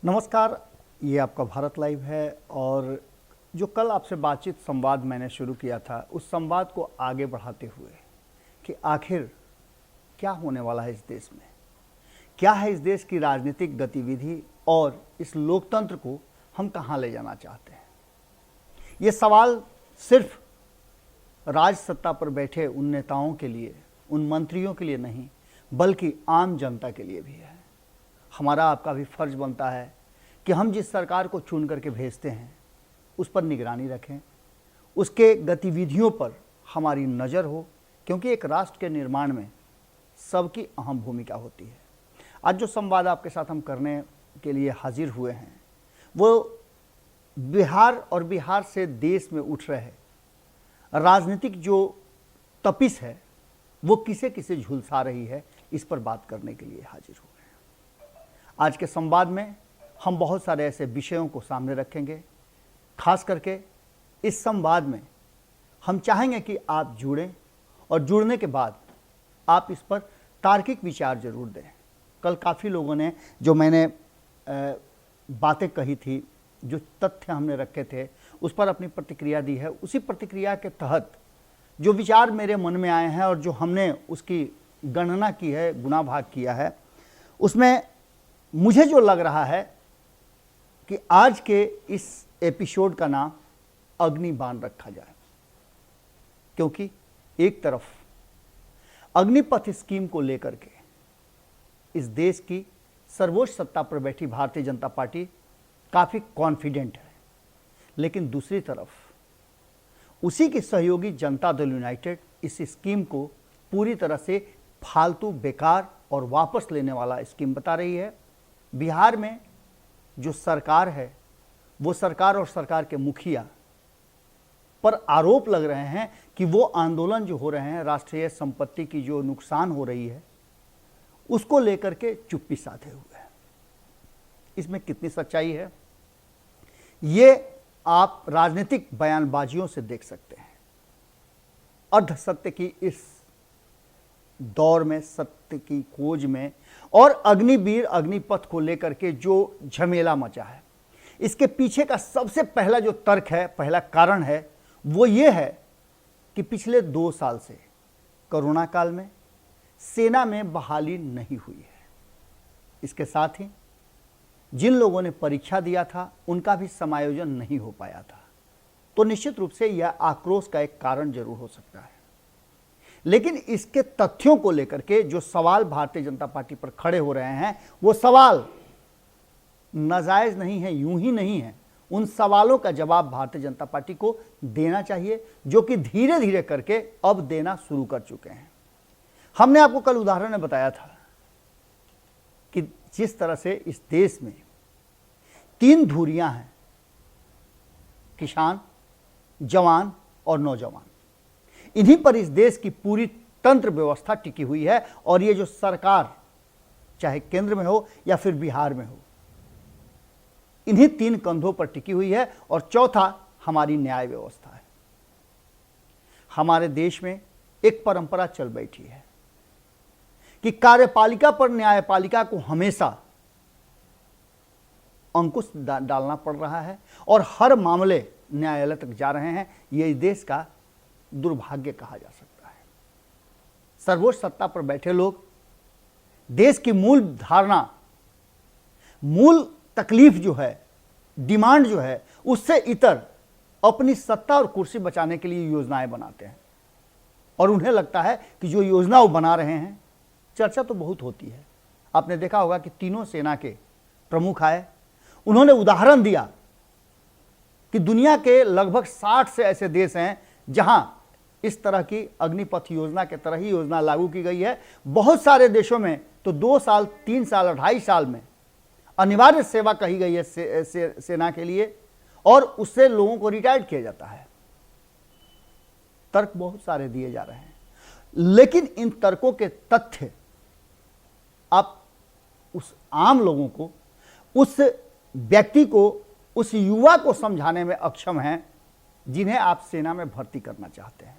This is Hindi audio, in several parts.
नमस्कार। ये आपका भारत लाइव है और जो कल आपसे बातचीत संवाद मैंने शुरू किया था, उस संवाद को आगे बढ़ाते हुए कि आखिर क्या होने वाला है इस देश में, क्या है इस देश की राजनीतिक गतिविधि और इस लोकतंत्र को हम कहाँ ले जाना चाहते हैं। ये सवाल सिर्फ राज सत्ता पर बैठे उन नेताओं के लिए, उन मंत्रियों के लिए नहीं, बल्कि आम जनता के लिए भी है। हमारा आपका भी फर्ज बनता है कि हम जिस सरकार को चुन करके भेजते हैं उस पर निगरानी रखें, उसके गतिविधियों पर हमारी नज़र हो, क्योंकि एक राष्ट्र के निर्माण में सबकी अहम भूमिका होती है। आज जो संवाद आपके साथ हम करने के लिए हाजिर हुए हैं वो बिहार और बिहार से देश में उठ रहे राजनीतिक जो तपिश है वो किसे किसे झुलसा रही है, इस पर बात करने के लिए हाजिर हुए हैं। आज के संवाद में हम बहुत सारे ऐसे विषयों को सामने रखेंगे। खास करके इस संवाद में हम चाहेंगे कि आप जुड़ें और जुड़ने के बाद आप इस पर तार्किक विचार जरूर दें। कल काफ़ी लोगों ने जो मैंने बातें कही थी, जो तथ्य हमने रखे थे, उस पर अपनी प्रतिक्रिया दी है। उसी प्रतिक्रिया के तहत जो विचार मेरे मन में आए हैं और जो हमने उसकी गणना की है, गुना भाग किया है, उसमें मुझे जो लग रहा है कि आज के इस एपिसोड का नाम अग्निबाण रखा जाए, क्योंकि एक तरफ अग्निपथ स्कीम को लेकर के इस देश की सर्वोच्च सत्ता पर बैठी भारतीय जनता पार्टी काफ़ी कॉन्फिडेंट है, लेकिन दूसरी तरफ उसी की सहयोगी जनता दल यूनाइटेड इस स्कीम को पूरी तरह से फालतू, बेकार और वापस लेने वाला स्कीम बता रही है। बिहार में जो सरकार है वो सरकार और सरकार के मुखिया पर आरोप लग रहे हैं कि वो आंदोलन जो हो रहे हैं, राष्ट्रीय संपत्ति की जो नुकसान हो रही है, उसको लेकर के चुप्पी साधे हुए हैं। इसमें कितनी सच्चाई है ये आप राजनीतिक बयानबाजियों से देख सकते हैं। अर्ध सत्य की इस दौर में, सत्य की खोज में और अग्निवीर अग्निपथ को लेकर के जो झमेला मचा है, इसके पीछे का सबसे पहला जो तर्क है, पहला कारण है, वो ये है कि पिछले 2 साल से कोरोना काल में सेना में बहाली नहीं हुई है। इसके साथ ही जिन लोगों ने परीक्षा दिया था उनका भी समायोजन नहीं हो पाया था, तो निश्चित रूप से यह आक्रोश का एक कारण जरूर हो सकता है। लेकिन इसके तथ्यों को लेकर के जो सवाल भारतीय जनता पार्टी पर खड़े हो रहे हैं, वो सवाल नाजायज नहीं है, यूं ही नहीं है। उन सवालों का जवाब भारतीय जनता पार्टी को देना चाहिए, जो कि धीरे धीरे करके अब देना शुरू कर चुके हैं। हमने आपको कल उदाहरण में बताया था कि जिस तरह से इस देश में 3 धुरियां हैं, किसान, जवान और नौजवान, इन्हीं पर इस देश की पूरी तंत्र व्यवस्था टिकी हुई है। और ये जो सरकार चाहे केंद्र में हो या फिर बिहार में हो, इन्हीं 3 कंधों पर टिकी हुई है। और चौथा हमारी न्याय व्यवस्था है। हमारे देश में एक परंपरा चल बैठी है कि कार्यपालिका पर न्यायपालिका को हमेशा अंकुश डालना पड़ रहा है और हर मामले न्यायालय तक जा रहे हैं। ये देश का दुर्भाग्य कहा जा सकता है। सर्वोच्च सत्ता पर बैठे लोग देश की मूल धारणा, मूल तकलीफ जो है, डिमांड जो है, उससे इतर अपनी सत्ता और कुर्सी बचाने के लिए योजनाएं बनाते हैं। और उन्हें लगता है कि जो योजना वो बना रहे हैं, चर्चा तो बहुत होती है। आपने देखा होगा कि तीनों सेना के प्रमुख आए, उन्होंने उदाहरण दिया कि दुनिया के लगभग 60 से ऐसे देश हैं जहां इस तरह की अग्निपथ योजना के तरह ही योजना लागू की गई है। बहुत सारे देशों में तो 2 साल, 3 साल, 2.5 साल में अनिवार्य सेवा कही गई है सेना के लिए, और उससे लोगों को रिटायर्ड किया जाता है। तर्क बहुत सारे दिए जा रहे हैं, लेकिन इन तर्कों के तथ्य आप उस आम लोगों को, उस व्यक्ति को, उस युवा को समझाने में अक्षम हैं जिन्हें आप सेना में भर्ती करना चाहते हैं।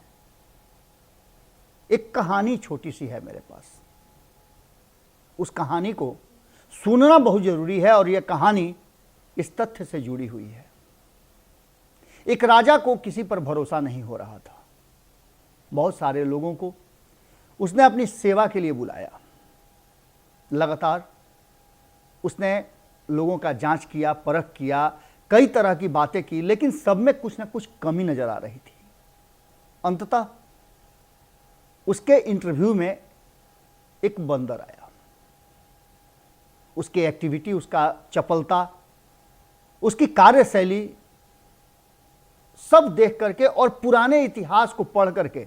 एक कहानी छोटी सी है मेरे पास, उस कहानी को सुनना बहुत जरूरी है और यह कहानी इस तथ्य से जुड़ी हुई है। एक राजा को किसी पर भरोसा नहीं हो रहा था। बहुत सारे लोगों को उसने अपनी सेवा के लिए बुलाया। लगातार उसने लोगों का जांच किया, परख किया, कई तरह की बातें की, लेकिन सब में कुछ ना कुछ कमी नजर आ रही थी। अंततः उसके इंटरव्यू में एक बंदर आया। उसकी एक्टिविटी, उसका चपलता, उसकी कार्यशैली सब देख करके और पुराने इतिहास को पढ़ करके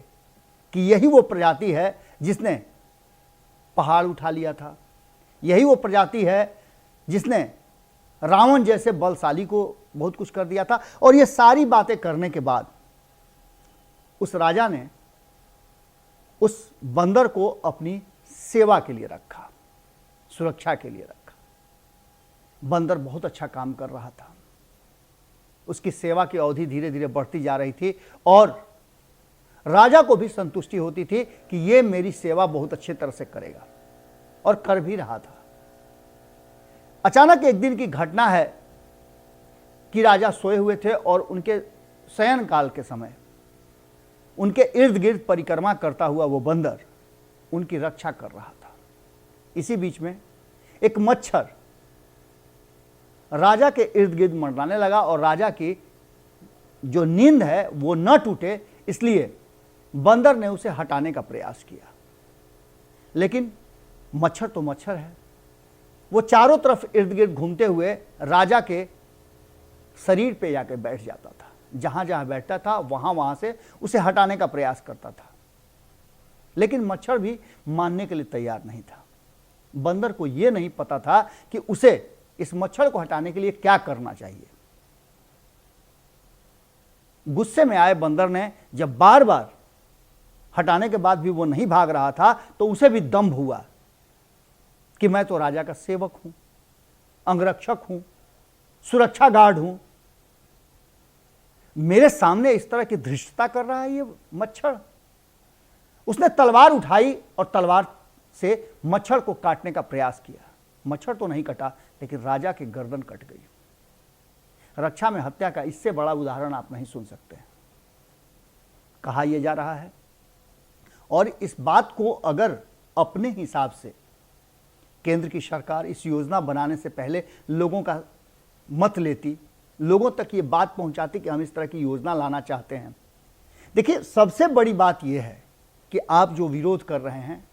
कि यही वो प्रजाति है जिसने पहाड़ उठा लिया था, यही वो प्रजाति है जिसने रावण जैसे बलशाली को बहुत कुछ कर दिया था। और ये सारी बातें करने के बाद उस राजा ने उस बंदर को अपनी सेवा के लिए रखा, सुरक्षा के लिए रखा। बंदर बहुत अच्छा काम कर रहा था। उसकी सेवा की अवधि धीरे धीरे बढ़ती जा रही थी और राजा को भी संतुष्टि होती थी कि ये मेरी सेवा बहुत अच्छी तरह से करेगा, और कर भी रहा था। अचानक एक दिन की घटना है कि राजा सोए हुए थे और उनके शयन काल के समय उनके इर्द गिर्द परिक्रमा करता हुआ वो बंदर उनकी रक्षा कर रहा था। इसी बीच में एक मच्छर राजा के इर्द गिर्द मंडराने लगा और राजा की जो नींद है वो न टूटे, इसलिए बंदर ने उसे हटाने का प्रयास किया। लेकिन मच्छर तो मच्छर है, वो चारों तरफ इर्द गिर्द घूमते हुए राजा के शरीर पे जाके बैठ जाता था। जहां जहां बैठता था वहां वहां से उसे हटाने का प्रयास करता था, लेकिन मच्छर भी मानने के लिए तैयार नहीं था। बंदर को यह नहीं पता था कि उसे इस मच्छर को हटाने के लिए क्या करना चाहिए। गुस्से में आए बंदर ने जब बार बार हटाने के बाद भी वो नहीं भाग रहा था, तो उसे भी दंभ हुआ कि मैं तो राजा का सेवक हूं, अंगरक्षक हूं, सुरक्षा गार्ड हूं, मेरे सामने इस तरह की धृष्टता कर रहा है ये मच्छर। उसने तलवार उठाई और तलवार से मच्छर को काटने का प्रयास किया। मच्छर तो नहीं कटा, लेकिन राजा की गर्दन कट गई। रक्षा में हत्या का इससे बड़ा उदाहरण आप नहीं सुन सकते। कहा यह जा रहा है, और इस बात को अगर अपने हिसाब से केंद्र की सरकार इस योजना बनाने से पहले लोगों का मत लेती, लोगों तक ये बात पहुंचाती कि हम इस तरह की योजना लाना चाहते हैं। देखिए, सबसे बड़ी बात यह है कि आप जो विरोध कर रहे हैं,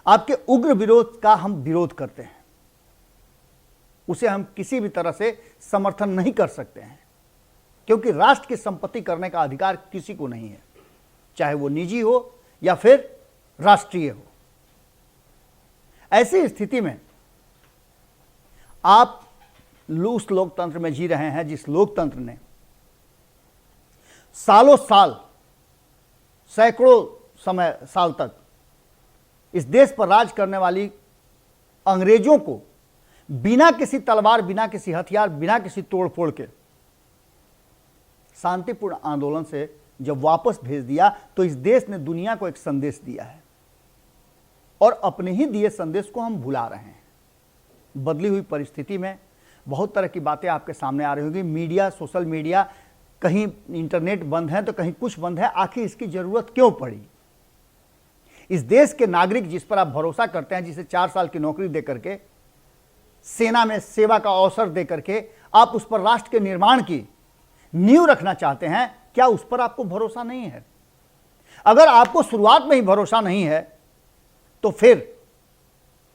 आपके उग्र विरोध का हम विरोध करते हैं, उसे हम किसी भी तरह से समर्थन नहीं कर सकते हैं, क्योंकि राष्ट्र की संपत्ति करने का अधिकार किसी को नहीं है, चाहे वो निजी हो या फिर राष्ट्रीय हो। ऐसी स्थिति में आप उस लोकतंत्र में जी रहे हैं जिस लोकतंत्र ने सालों साल, सैकड़ों साल तक इस देश पर राज करने वाली अंग्रेजों को बिना किसी तलवार, बिना किसी हथियार, बिना किसी तोड़फोड़ के शांतिपूर्ण आंदोलन से जब वापस भेज दिया, तो इस देश ने दुनिया को एक संदेश दिया है, और अपने ही दिए संदेश को हम भुला रहे हैं। बदली हुई परिस्थिति में बहुत तरह की बातें आपके सामने आ रही होंगी। मीडिया, सोशल मीडिया, कहीं इंटरनेट बंद है तो कहीं कुछ बंद है। आखिर इसकी जरूरत क्यों पड़ी? इस देश के नागरिक जिस पर आप भरोसा करते हैं, जिसे 4 साल की नौकरी दे करके, सेना में सेवा का अवसर दे करके आप उस पर राष्ट्र के निर्माण की नींव रखना चाहते हैं, क्या उस पर आपको भरोसा नहीं है? अगर आपको शुरुआत में ही भरोसा नहीं है, तो फिर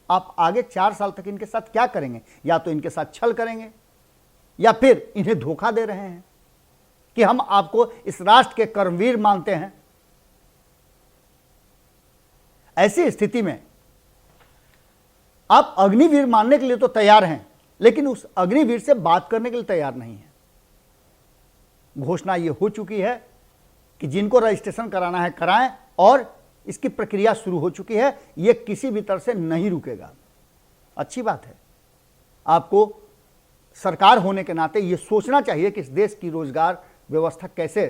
आप आगे 4 साल तक इनके साथ क्या करेंगे? या तो इनके साथ छल करेंगे, या फिर इन्हें धोखा दे रहे हैं कि हम आपको इस राष्ट्र के कर्मवीर मानते हैं। ऐसी स्थिति में आप अग्निवीर मानने के लिए तो तैयार हैं, लेकिन उस अग्निवीर से बात करने के लिए तैयार नहीं है। घोषणा यह हो चुकी है कि जिनको रजिस्ट्रेशन कराना है कराएं, और इसकी प्रक्रिया शुरू हो चुकी है। यह किसी भी तरह से नहीं रुकेगा। अच्छी बात है। आपको सरकार होने के नाते यह सोचना चाहिए कि इस देश की रोजगार व्यवस्था कैसे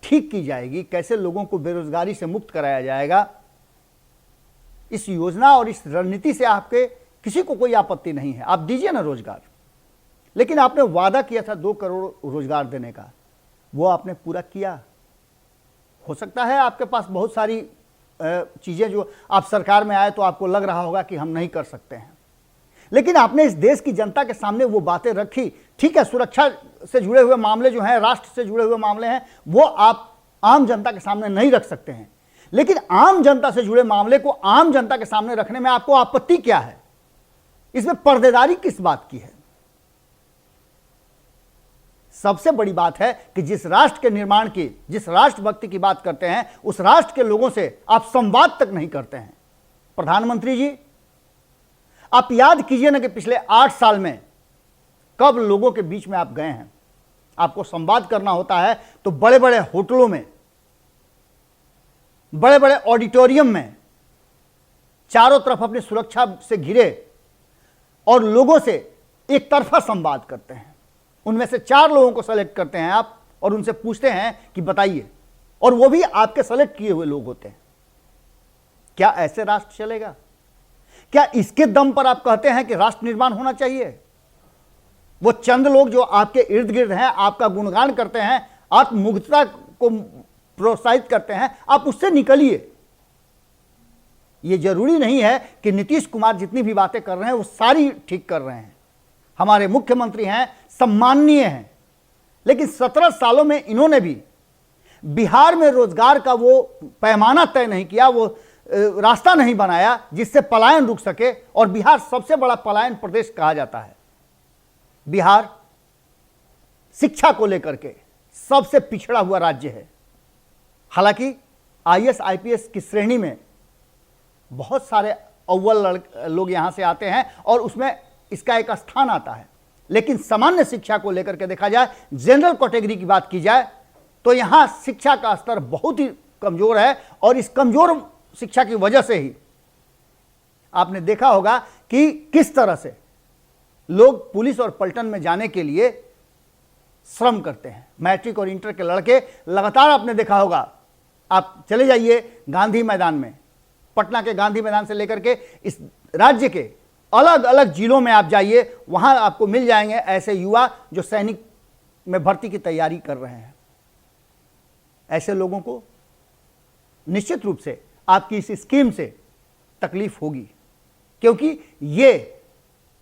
ठीक की जाएगी, कैसे लोगों को बेरोजगारी से मुक्त कराया जाएगा। इस योजना और इस रणनीति से आपके किसी को कोई आपत्ति नहीं है, आप दीजिए ना रोजगार। लेकिन आपने वादा किया था 2 करोड़ रोजगार देने का, वो आपने पूरा किया? हो सकता है आपके पास बहुत सारी चीजें जो आप सरकार में आए तो आपको लग रहा होगा कि हम नहीं कर सकते हैं, लेकिन आपने इस देश की जनता के सामने वो बातें रखी। ठीक है, सुरक्षा से जुड़े हुए मामले जो हैं, राष्ट्र से जुड़े हुए मामले हैं, वो आप आम जनता के सामने नहीं रख सकते हैं, लेकिन आम जनता से जुड़े मामले को आम जनता के सामने रखने में आपको आपत्ति क्या है? इसमें पर्देदारी किस बात की है? सबसे बड़ी बात है कि जिस राष्ट्र के निर्माण की, जिस राष्ट्रभक्ति की बात करते हैं, उस राष्ट्र के लोगों से आप संवाद तक नहीं करते हैं। प्रधानमंत्री जी, आप याद कीजिए ना कि पिछले 8 साल में कब लोगों के बीच में आप गए हैं। आपको संवाद करना होता है तो बड़े बड़े होटलों में, बड़े बड़े ऑडिटोरियम में, चारों तरफ अपनी सुरक्षा से घिरे और लोगों से एक तरफा संवाद करते हैं। उनमें से 4 लोगों को सेलेक्ट करते हैं आप और उनसे पूछते हैं कि बताइए, और वो भी आपके सेलेक्ट किए हुए लोग होते हैं। क्या ऐसे राष्ट्र चलेगा? क्या इसके दम पर आप कहते हैं कि राष्ट्र निर्माण होना चाहिए? वो चंद लोग जो आपके इर्द गिर्द हैं, आपका गुणगान करते हैं, आत्ममुग्धता को प्रोत्साहित करते हैं, आप उससे निकलिए। ये जरूरी नहीं है कि नीतीश कुमार जितनी भी बातें कर रहे हैं वो सारी ठीक कर रहे हैं। हमारे मुख्यमंत्री हैं, सम्माननीय हैं, लेकिन 17 सालों में इन्होंने भी बिहार में रोजगार का वो पैमाना तय नहीं किया, वो रास्ता नहीं बनाया जिससे पलायन रुक सके। और बिहार सबसे बड़ा पलायन प्रदेश कहा जाता है। बिहार शिक्षा को लेकर के सबसे पिछड़ा हुआ राज्य है। हालांकि आईएएस आईपीएस की श्रेणी में बहुत सारे अव्वल लोग यहां से आते हैं और उसमें इसका एक स्थान आता है, लेकिन सामान्य शिक्षा को लेकर के देखा जाए, जनरल कैटेगरी की बात की जाए, तो यहां शिक्षा का स्तर बहुत ही कमजोर है। और इस कमजोर शिक्षा की वजह से ही आपने देखा होगा कि किस तरह से लोग पुलिस और पलटन में जाने के लिए श्रम करते हैं। मैट्रिक और इंटर के लड़के लगातार आपने देखा होगा, आप चले जाइए गांधी मैदान में, पटना के गांधी मैदान से लेकर के इस राज्य के अलग अलग जिलों में आप जाइए, वहां आपको मिल जाएंगे ऐसे युवा जो सैनिक में भर्ती की तैयारी कर रहे हैं। ऐसे लोगों को निश्चित रूप से आपकी इस स्कीम से तकलीफ होगी, क्योंकि ये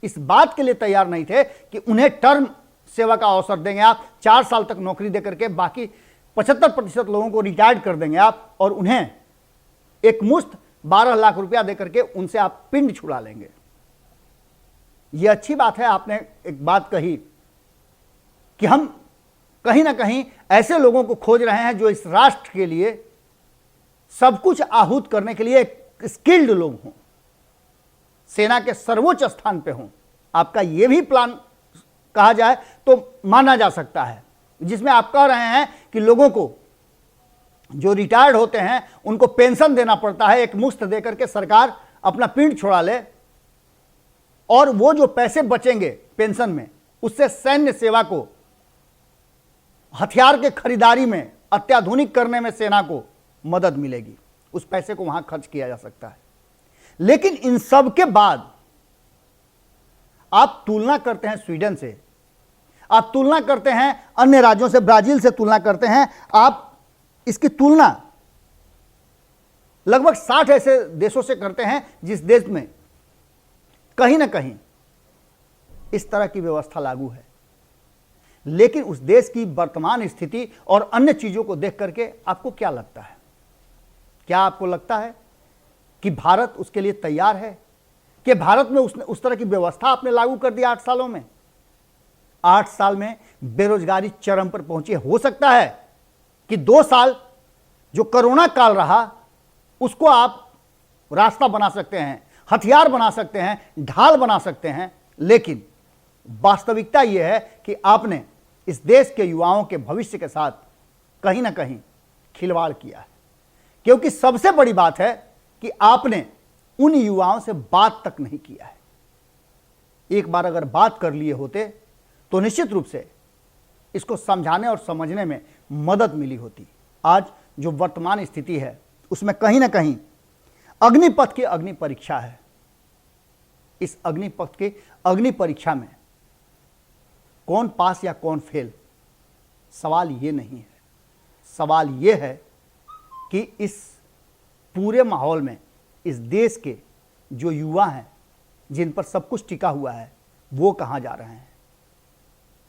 इस बात के लिए तैयार नहीं थे कि उन्हें टर्म सेवा का अवसर देंगे आप, 4 साल तक नौकरी देकर के बाकी 75% लोगों को रिटायर्ड कर देंगे आप, और उन्हें एक मुश्त 12 लाख रुपया देकर के उनसे आप पिंड छुड़ा लेंगे। यह अच्छी बात है। आपने एक बात कही कि हम कहीं ना कहीं ऐसे लोगों को खोज रहे हैं जो इस राष्ट्र के लिए सब कुछ आहूत करने के लिए स्किल्ड लोग हों, सेना के सर्वोच्च स्थान पे हों। आपका यह भी प्लान कहा जाए तो माना जा सकता है, जिसमें आप कह रहे हैं कि लोगों को जो रिटायर्ड होते हैं उनको पेंशन देना पड़ता है, एक मुश्त देकर के सरकार अपना पिंड छोड़ा ले, और वो जो पैसे बचेंगे पेंशन में, उससे सैन्य सेवा को, हथियार के खरीदारी में, अत्याधुनिक करने में सेना को मदद मिलेगी। उस पैसे को वहां खर्च किया जा सकता है। लेकिन इन सब के बाद आप तुलना करते हैं स्वीडन से, आप तुलना करते हैं अन्य राज्यों से, ब्राजील से तुलना करते हैं। आप इसकी तुलना लगभग 60 ऐसे देशों से करते हैं जिस देश में कहीं ना कहीं इस तरह की व्यवस्था लागू है। लेकिन उस देश की वर्तमान स्थिति और अन्य चीजों को देख करके आपको क्या लगता है? क्या आपको लगता है कि भारत उसके लिए तैयार है? कि भारत में उसने उस तरह की व्यवस्था आपने लागू कर दी 8 सालों में? 8 साल में बेरोजगारी चरम पर पहुंची है। हो सकता है कि 2 साल जो कोरोना काल रहा उसको आप रास्ता बना सकते हैं, हथियार बना सकते हैं, ढाल बना सकते हैं, लेकिन वास्तविकता यह है कि आपने इस देश के युवाओं के भविष्य के साथ कहीं ना कहीं खिलवाड़ किया है। क्योंकि सबसे बड़ी बात है कि आपने उन युवाओं से बात तक नहीं किया है। एक बार अगर बात कर लिए होते तो निश्चित रूप से इसको समझाने और समझने में मदद मिली होती। आज जो वर्तमान स्थिति है उसमें कहीं ना कहीं अग्निपथ की अग्नि परीक्षा है। इस अग्निपथ के अग्नि परीक्षा में कौन पास या कौन फेल, सवाल ये नहीं है। सवाल ये है कि इस पूरे माहौल में इस देश के जो युवा हैं, जिन पर सब कुछ टिका हुआ है, वो कहाँ जा रहे हैं।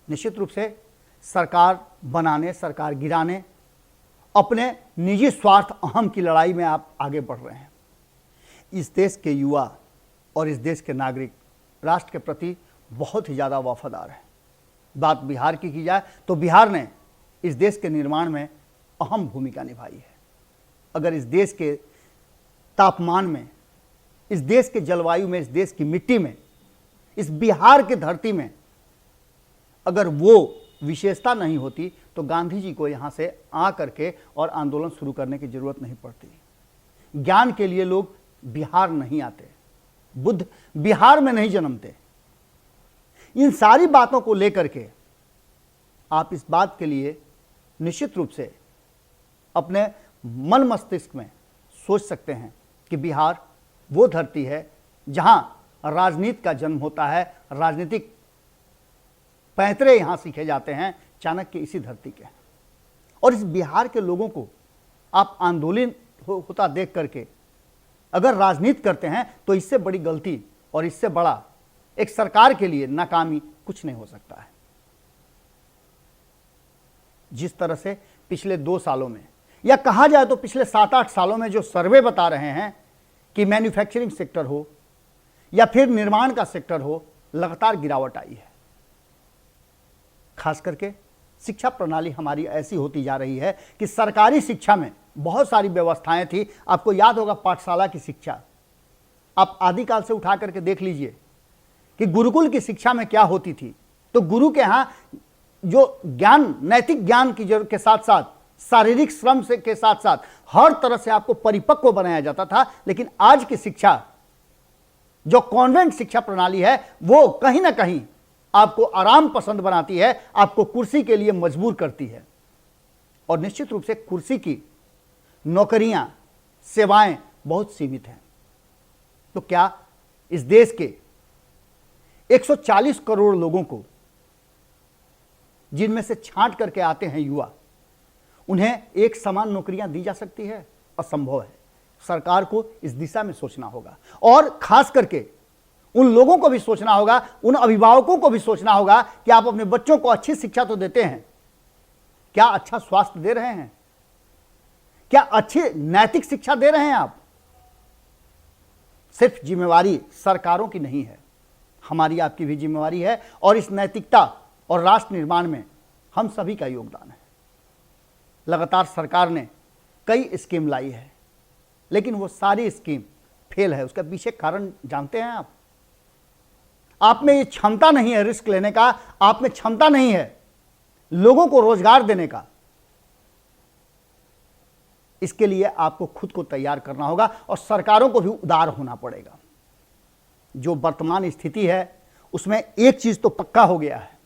निश्चित रूप से सरकार बनाने, सरकार गिराने, अपने निजी स्वार्थ अहम की लड़ाई में आप आगे बढ़ रहे हैं। इस देश के युवा और इस देश के नागरिक राष्ट्र के प्रति बहुत ही ज़्यादा वफादार हैं। बात बिहार की जाए तो बिहार ने इस देश के निर्माण में अहम भूमिका निभाई है। अगर इस देश के तापमान में, इस देश के जलवायु में, इस देश की मिट्टी में, इस बिहार की धरती में अगर वो विशेषता नहीं होती तो गांधी जी को यहाँ से आ करके और आंदोलन शुरू करने की जरूरत नहीं पड़ती। ज्ञान के लिए लोग बिहार नहीं आते, बुद्ध बिहार में नहीं जन्मते। इन सारी बातों को लेकर के आप इस बात के लिए निश्चित रूप से अपने मन मस्तिष्क में सोच सकते हैं कि बिहार वो धरती है जहां राजनीति का जन्म होता है, राजनीतिक पैंतरे यहां सीखे जाते हैं, चाणक्य इसी धरती के हैं। और इस बिहार के लोगों को आप आंदोलन होता देख करके अगर राजनीति करते हैं तो इससे बड़ी गलती और इससे बड़ा एक सरकार के लिए नाकामी कुछ नहीं हो सकता है। जिस तरह से पिछले 2 सालों में, या कहा जाए तो पिछले 7-8 सालों में जो सर्वे बता रहे हैं कि मैन्युफैक्चरिंग सेक्टर हो या फिर निर्माण का सेक्टर हो, लगातार गिरावट आई है। खास करके शिक्षा प्रणाली हमारी ऐसी होती जा रही है कि सरकारी शिक्षा में बहुत सारी व्यवस्थाएं थी। आपको याद होगा पाठशाला की शिक्षा, आप आदिकाल से उठा करके देख लीजिए कि गुरुकुल की शिक्षा में क्या होती थी। तो गुरु के यहाँ जो ज्ञान, नैतिक ज्ञान की जरूरत के साथ साथ शारीरिक श्रम से के साथ साथ हर तरह से आपको परिपक्व बनाया जाता था। लेकिन आज की शिक्षा, जो कॉन्वेंट शिक्षा प्रणाली है, वो कहीं ना कहीं आपको आराम पसंद बनाती है, आपको कुर्सी के लिए मजबूर करती है। और निश्चित रूप से कुर्सी की नौकरियां, सेवाएं बहुत सीमित हैं। तो क्या इस देश के 140 करोड़ लोगों को, जिनमें से छांट करके आते हैं युवा, उन्हें एक समान नौकरियां दी जा सकती है? असंभव है। सरकार को इस दिशा में सोचना होगा और खास करके उन लोगों को भी सोचना होगा, उन अभिभावकों को भी सोचना होगा कि आप अपने बच्चों को अच्छी शिक्षा तो देते हैं, क्या अच्छा स्वास्थ्य दे रहे हैं, क्या अच्छी नैतिक शिक्षा दे रहे हैं आप? सिर्फ जिम्मेवारी सरकारों की नहीं है, हमारी आपकी भी जिम्मेवारी है। और इस नैतिकता और राष्ट्र निर्माण में हम सभी का योगदान है। लगातार सरकार ने कई स्कीम लाई है, लेकिन वो सारी स्कीम फेल है। उसका पीछे कारण जानते हैं आप में ये क्षमता नहीं है रिस्क लेने का, आप में क्षमता नहीं है लोगों को रोजगार देने का। इसके लिए आपको खुद को तैयार करना होगा और सरकारों को भी उदार होना पड़ेगा। जो वर्तमान स्थिति है उसमें एक चीज तो पक्का हो गया है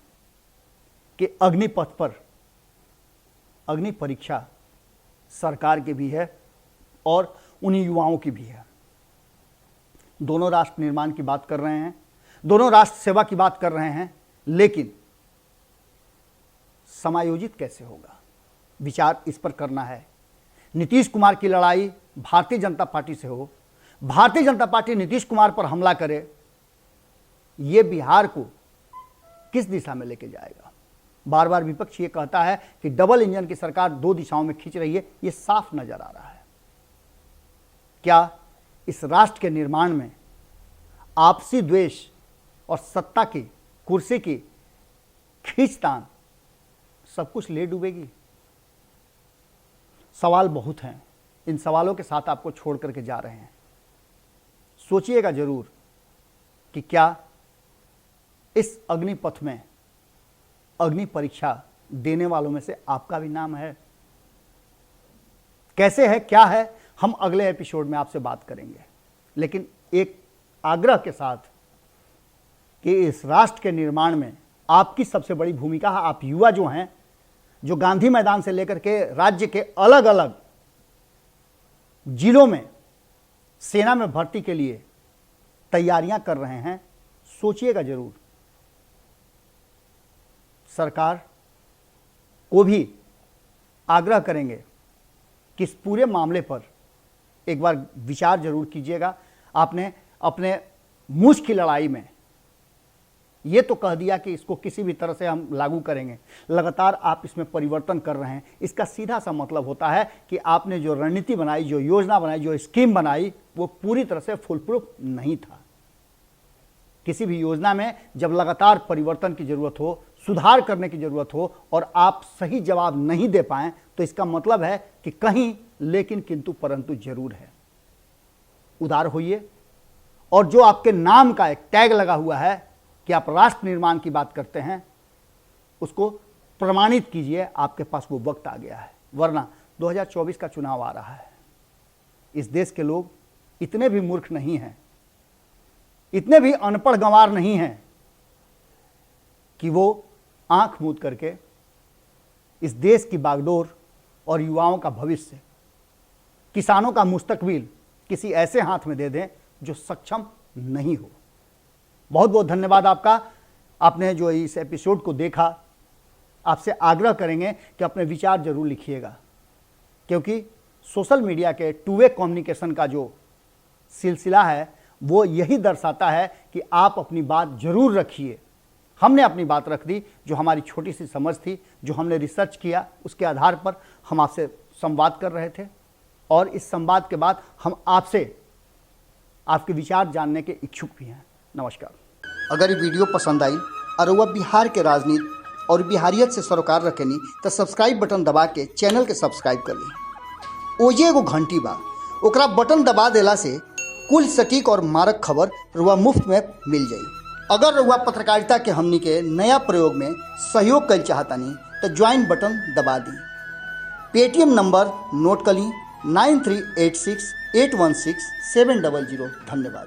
कि अग्निपथ पर अग्नि परीक्षा सरकार की भी है और उन्हीं युवाओं की भी है। दोनों राष्ट्र निर्माण की बात कर रहे हैं, दोनों राष्ट्र सेवा की बात कर रहे हैं, लेकिन समायोजित कैसे होगा, विचार इस पर करना है। नीतीश कुमार की लड़ाई भारतीय जनता पार्टी से हो, भारतीय जनता पार्टी नीतीश कुमार पर हमला करे, ये बिहार को किस दिशा में लेके जाएगा? बार बार विपक्ष ये कहता है कि डबल इंजन की सरकार 2 दिशाओं में खींच रही है, ये साफ नजर आ रहा है। क्या इस राष्ट्र के निर्माण में आपसी द्वेष और सत्ता की, कुर्सी की खींचतान सब कुछ ले डूबेगी? सवाल बहुत हैं, इन सवालों के साथ आपको छोड़ करके जा रहे हैं। सोचिएगा जरूर कि क्या इस अग्निपथ में अग्नि परीक्षा देने वालों में से आपका भी नाम है? कैसे है, क्या है, हम अगले एपिसोड में आपसे बात करेंगे। लेकिन एक आग्रह के साथ कि इस राष्ट्र के निर्माण में आपकी सबसे बड़ी भूमिका है। आप युवा जो हैं, जो गांधी मैदान से लेकर के राज्य के अलग अलग जिलों में सेना में भर्ती के लिए तैयारियां कर रहे हैं, सोचिएगा जरूर। सरकार को भी आग्रह करेंगे कि इस पूरे मामले पर एक बार विचार जरूर कीजिएगा। आपने अपने मूछ की लड़ाई में ये तो कह दिया कि इसको किसी भी तरह से हम लागू करेंगे, लगातार आप इसमें परिवर्तन कर रहे हैं। इसका सीधा सा मतलब होता है कि आपने जो रणनीति बनाई, जो योजना बनाई, जो स्कीम बनाई, वो पूरी तरह से फुल प्रूफ नहीं था। किसी भी योजना में जब लगातार परिवर्तन की जरूरत हो, सुधार करने की जरूरत हो और आप सही जवाब नहीं दे पाएं, तो इसका मतलब है कि कहीं लेकिन किंतु परंतु जरूर है। उदार होइए और जो आपके नाम का एक टैग लगा हुआ है कि आप राष्ट्र निर्माण की बात करते हैं, उसको प्रमाणित कीजिए। आपके पास वो वक्त आ गया है, वरना 2024 का चुनाव आ रहा है। इस देश के लोग इतने भी मूर्ख नहीं हैं, इतने भी अनपढ़ गंवार नहीं हैं कि वो आंख मूंद करके इस देश की बागडोर और युवाओं का भविष्य, किसानों का मुस्तकबिल किसी ऐसे हाथ में दे दें जो सक्षम नहीं हो। बहुत बहुत धन्यवाद आपका, आपने जो इस एपिसोड को देखा। आपसे आग्रह करेंगे कि अपने विचार जरूर लिखिएगा, क्योंकि सोशल मीडिया के टू वे कम्युनिकेशन का जो सिलसिला है वो यही दर्शाता है कि आप अपनी बात जरूर रखिए। हमने अपनी बात रख दी, जो हमारी छोटी सी समझ थी, जो हमने रिसर्च किया, उसके आधार पर हम आपसे संवाद कर रहे थे। और इस संवाद के बाद हम आपसे आपके विचार जानने के इच्छुक भी हैं। नमस्कार। अगर ये वीडियो पसंद आई और वह बिहार के राजनीति और बिहारियत से सरोकार रखेनी तो सब्सक्राइब बटन दबा के चैनल के सब्सक्राइब कर ली। ओजे एगो घंटी बा, ओकरा बटन दबा देला से कुल सटीक और मारक खबर रुआ मुफ्त में मिल जाई। अगर रुआ पत्रकारिता के हमनी के नया प्रयोग में सहयोग कर चाहतानी तो ज्वाइन बटन दबा दी। पेटीएम नंबर नोट कर ली 9386816700। धन्यवाद।